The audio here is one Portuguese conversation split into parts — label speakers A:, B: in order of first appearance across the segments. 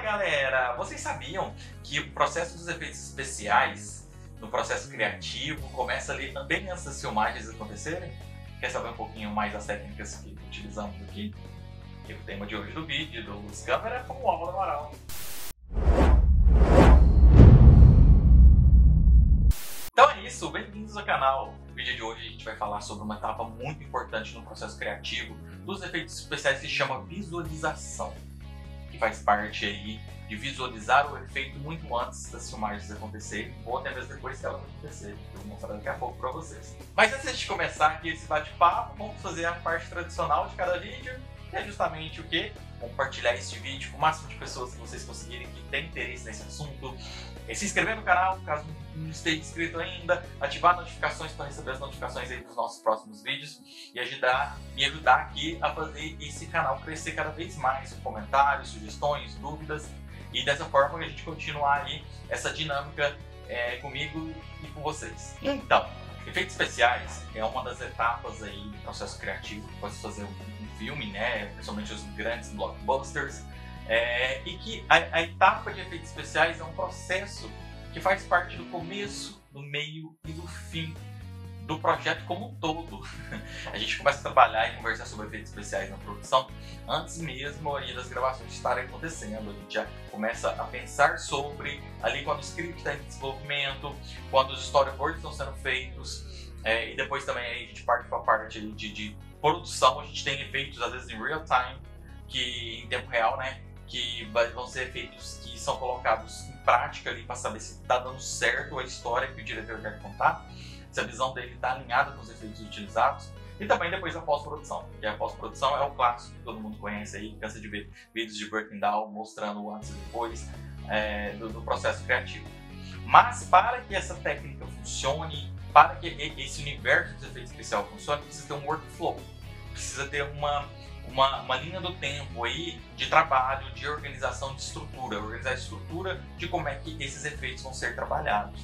A: galera! Vocês sabiam que o processo dos efeitos especiais, no processo criativo, começa ali bem antes das filmagens acontecerem? Quer saber um pouquinho mais das técnicas que utilizamos aqui? E o tema de hoje do vídeo, do Luz Câmera, com o Álvaro Amaral. Então é isso, bem-vindos ao canal. No vídeo de hoje a gente vai falar sobre uma etapa muito importante no processo criativo dos efeitos especiais que se chama visualização, que faz parte aí de visualizar o efeito muito antes das filmagens acontecerem, ou até mesmo depois que elas acontecerem, que eu vou mostrar daqui a pouco para vocês. Mas antes de começar aqui esse bate-papo, vamos fazer a parte tradicional de cada vídeo, que é justamente o quê? Compartilhar este vídeo com o máximo de pessoas que vocês conseguirem que tem interesse nesse assunto, se inscrever no canal, caso não esteja inscrito ainda, ativar notificações para receber as notificações aí dos nossos próximos vídeos e me ajudar aqui a fazer esse canal crescer cada vez mais, com comentários, sugestões, dúvidas, e dessa forma a gente continuar aí essa dinâmica comigo e com vocês. Então, efeitos especiais é uma das etapas aí do processo criativo, pode fazer um filme, né, principalmente os grandes blockbusters, e que a etapa de efeitos especiais é um processo que faz parte do começo, do meio e do fim do projeto como um todo. A gente começa a trabalhar e conversar sobre efeitos especiais na produção antes mesmo aí das gravações estarem acontecendo. A gente já começa a pensar sobre ali quando o script está em desenvolvimento, quando os storyboards estão sendo feitos, e depois também aí a gente parte para a parte de produção. A gente tem efeitos às vezes em real time, que em tempo real, né, que vão ser efeitos que são colocados em prática ali para saber se está dando certo a história que o diretor quer contar, se a visão dele está alinhada com os efeitos utilizados, e também depois a pós-produção, que a pós-produção é o clássico que todo mundo conhece aí, cansa de ver vídeos de breaking down mostrando o antes e depois do processo criativo. Mas para que essa técnica funcione, para que esse universo dos efeitos especiais funcione, precisa ter um workflow, precisa ter uma linha do tempo aí de trabalho, de organização de estrutura, organizar a estrutura de como é que esses efeitos vão ser trabalhados.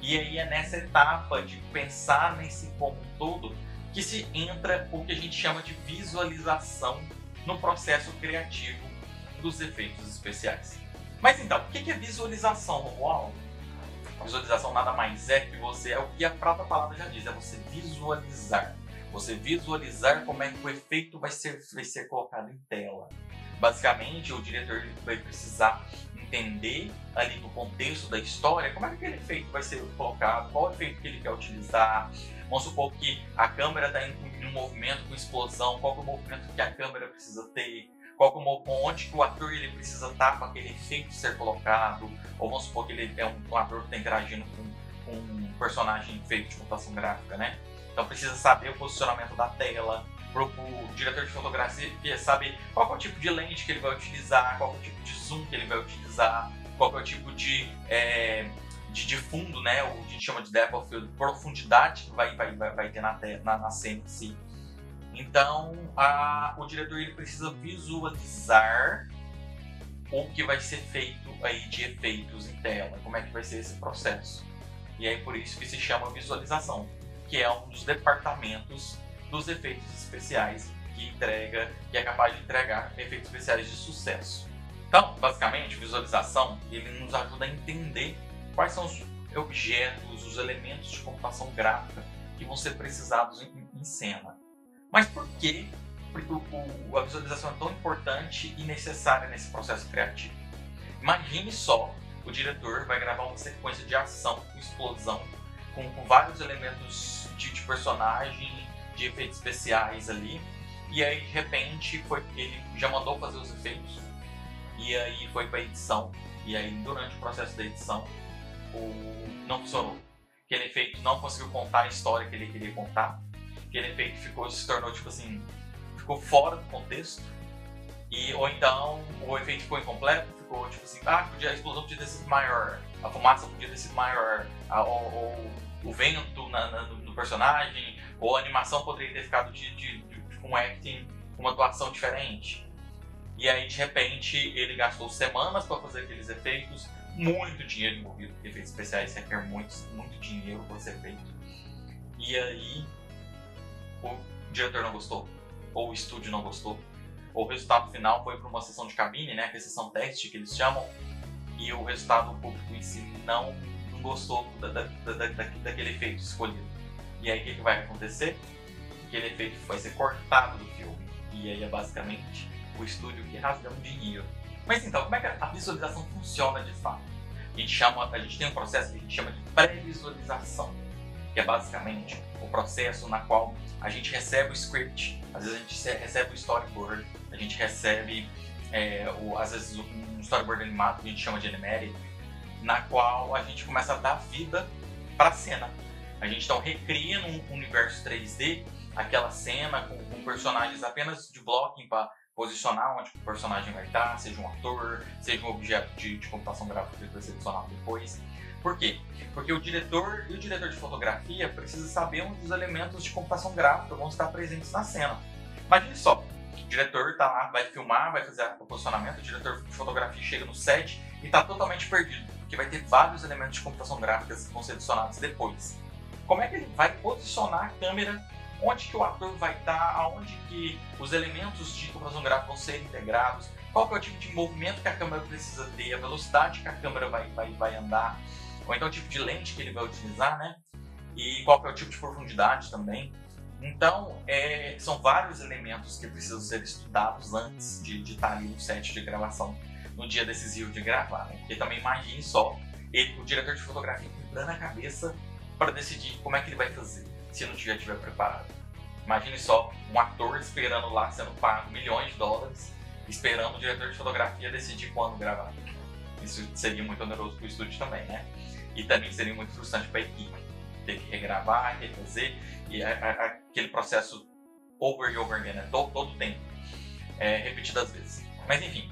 A: E aí é nessa etapa de pensar nesse como um todo que se entra o que a gente chama de visualização no processo criativo dos efeitos especiais. Mas então, o que é visualização, Romualdo? Visualização nada mais é que é o que a própria palavra já diz, é você visualizar. Você visualizar como é que o efeito vai ser colocado em tela. Basicamente, o diretor vai precisar entender ali no contexto da história como é que aquele efeito vai ser colocado, qual o efeito que ele quer utilizar. Vamos supor que a câmera está em um movimento com explosão, qual é o movimento que a câmera precisa ter, onde que o ator ele precisa estar para aquele efeito ser colocado, ou vamos supor que ele é um ator que está interagindo com um personagem feito de computação gráfica, né? Então precisa saber o posicionamento da tela, o diretor de fotografia saber qual é o tipo de lente que ele vai utilizar, qual é o tipo de zoom que ele vai utilizar, qual é o tipo de fundo, né? O que a gente chama de depth of field, profundidade que vai ter na cena em si. Então o diretor ele precisa visualizar o que vai ser feito aí de efeitos em tela, como é que vai ser esse processo. E aí por isso que se chama visualização, que é um dos departamentos dos efeitos especiais que é capaz de entregar efeitos especiais de sucesso. Então, basicamente, visualização ele nos ajuda a entender quais são os objetos, os elementos de computação gráfica que vão ser precisados em cena. Mas por que a visualização é tão importante e necessária nesse processo criativo? Imagine só, o diretor vai gravar uma sequência de ação, com explosão, com vários elementos de personagem, de efeitos especiais ali, e aí de repente ele já mandou fazer os efeitos, e aí foi para edição, e aí durante o processo da edição não funcionou. Aquele efeito não conseguiu contar a história que ele queria contar, aquele efeito se tornou tipo assim, ficou fora do contexto, ou então o efeito ficou incompleto, ficou tipo assim, a explosão podia ter sido maior, a fumaça podia ter sido maior, o vento no personagem, ou a animação poderia ter ficado com um acting, uma atuação diferente. E aí, de repente, ele gastou semanas para fazer aqueles efeitos, muito dinheiro envolvido, porque efeitos especiais requer muito dinheiro para ser feito. E aí, o diretor não gostou, ou o estúdio não gostou, o resultado final foi para uma sessão de cabine, né, que é a sessão teste que eles chamam, e o resultado público em si não gostou daquele efeito escolhido. E aí o que vai acontecer? Aquele efeito vai ser cortado do filme. E aí é basicamente o estúdio que rasga um dinheiro. Mas então, como é que a visualização funciona de fato? A gente tem um processo que a gente chama de pré-visualização, que é basicamente o processo na qual a gente recebe o script, às vezes a gente recebe o storyboard, a gente recebe às vezes um storyboard animado que a gente chama de animatic, na qual a gente começa a dar vida para a cena. A gente então recria num universo 3D aquela cena com personagens apenas de blocking para posicionar onde o personagem vai estar, seja um ator, seja um objeto de computação gráfica que vai ser adicionado depois. Por quê? Porque o diretor e o diretor de fotografia precisam saber onde os elementos de computação gráfica vão estar presentes na cena. Imagine só, o diretor está lá, vai filmar, vai fazer o posicionamento, o diretor de fotografia chega no set e está totalmente perdido, porque vai ter vários elementos de computação gráfica que vão ser adicionados depois. Como é que ele vai posicionar a câmera? Onde que o ator vai estar? Aonde que os elementos de computação gráfica vão ser integrados? Qual que é o tipo de movimento que a câmera precisa ter? A velocidade que a câmera vai andar? Ou então o tipo de lente que ele vai utilizar, né? E qual que é o tipo de profundidade também? Então, são vários elementos que precisam ser estudados antes de estar ali no set de gravação, no dia decisivo de gravar, né? Porque também imagine só, o diretor de fotografia quebrando a cabeça para decidir como é que ele vai fazer, se não estiver preparado. Imagine só um ator esperando lá, sendo pago milhões de dólares, esperando o diretor de fotografia decidir quando gravar. Isso seria muito oneroso para o estúdio também, né? E também seria muito frustrante para a equipe, ter que regravar, refazer, e aquele processo over e over again, né? todo o tempo, repetidas vezes. Mas enfim,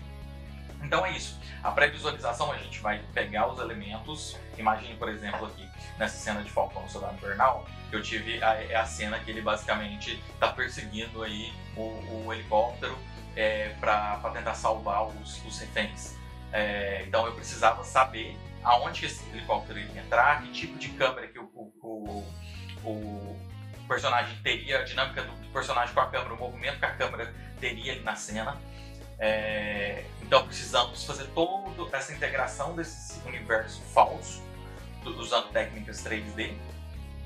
A: então é isso. A pré-visualização, a gente vai pegar os elementos. Imagine, por exemplo, aqui nessa cena de Falcão no Soldado Invernal, eu tive a cena que ele basicamente está perseguindo aí o helicóptero para tentar salvar os reféns. Então eu precisava saber aonde esse helicóptero ia entrar, que tipo de câmera que o personagem teria, a dinâmica do personagem com a câmera, o movimento que a câmera teria ali na cena. Então precisamos fazer toda essa integração desse universo falso, usando técnicas 3D,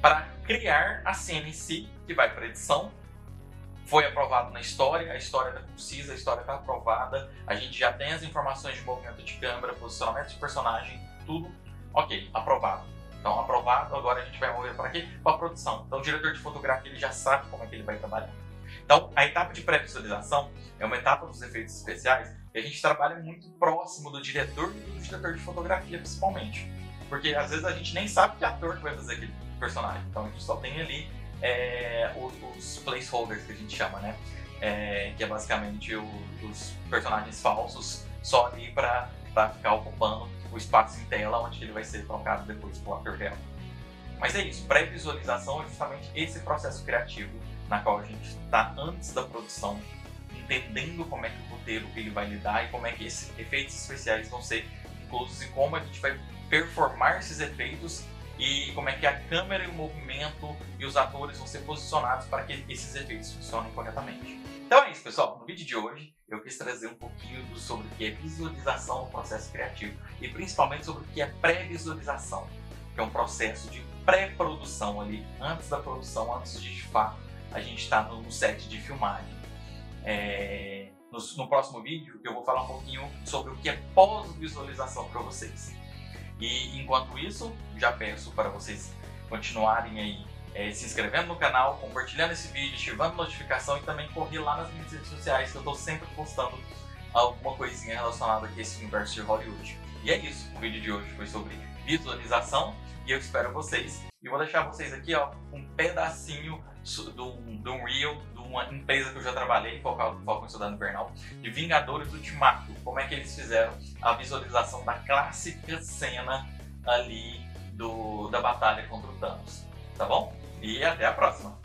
A: para criar a cena em si, que vai para edição. Foi aprovado na história, a história está concisa, a história está aprovada, a gente já tem as informações de movimento de câmera, posicionamento de personagem, tudo ok, aprovado. Então aprovado, agora a gente vai mover para quê? Para a produção. Então o diretor de fotografia ele já sabe como é que ele vai trabalhar. Então a etapa de pré-visualização é uma etapa dos efeitos especiais e a gente trabalha muito próximo do diretor e do diretor de fotografia principalmente. Porque às vezes a gente nem sabe que ator que vai fazer aquele personagem, então a gente só tem ali os placeholders que a gente chama, né? Que é basicamente os personagens falsos só ali para ficar ocupando o espaço em tela onde ele vai ser trocado depois para o ator real. Mas é isso, pré-visualização é justamente esse processo criativo na qual a gente está antes da produção, entendendo como é que o roteiro ele vai lidar e como é que esses efeitos especiais vão ser inclusos e como a gente vai performar esses efeitos e como é que a câmera e o movimento e os atores vão ser posicionados para que esses efeitos funcionem corretamente. Então é isso, pessoal. No vídeo de hoje eu quis trazer um pouquinho sobre o que é visualização no processo criativo e principalmente sobre o que é pré-visualização, que é um processo de pré-produção ali, antes da produção, antes de fato a gente está no set de filmagem. No próximo vídeo eu vou falar um pouquinho sobre o que é pós-visualização para vocês. E enquanto isso, já peço para vocês continuarem aí se inscrevendo no canal, compartilhando esse vídeo, ativando notificação e também correr lá nas minhas redes sociais que eu estou sempre postando alguma coisinha relacionada a esse universo de Hollywood. E é isso, o vídeo de hoje foi sobre visualização e eu espero vocês. E vou deixar vocês aqui um pedacinho de um reel de uma empresa que eu já trabalhei, Falcão e Soldado Invernal, de Vingadores Ultimato. Como é que eles fizeram a visualização da clássica cena ali da batalha contra o Thanos. Tá bom? E até a próxima!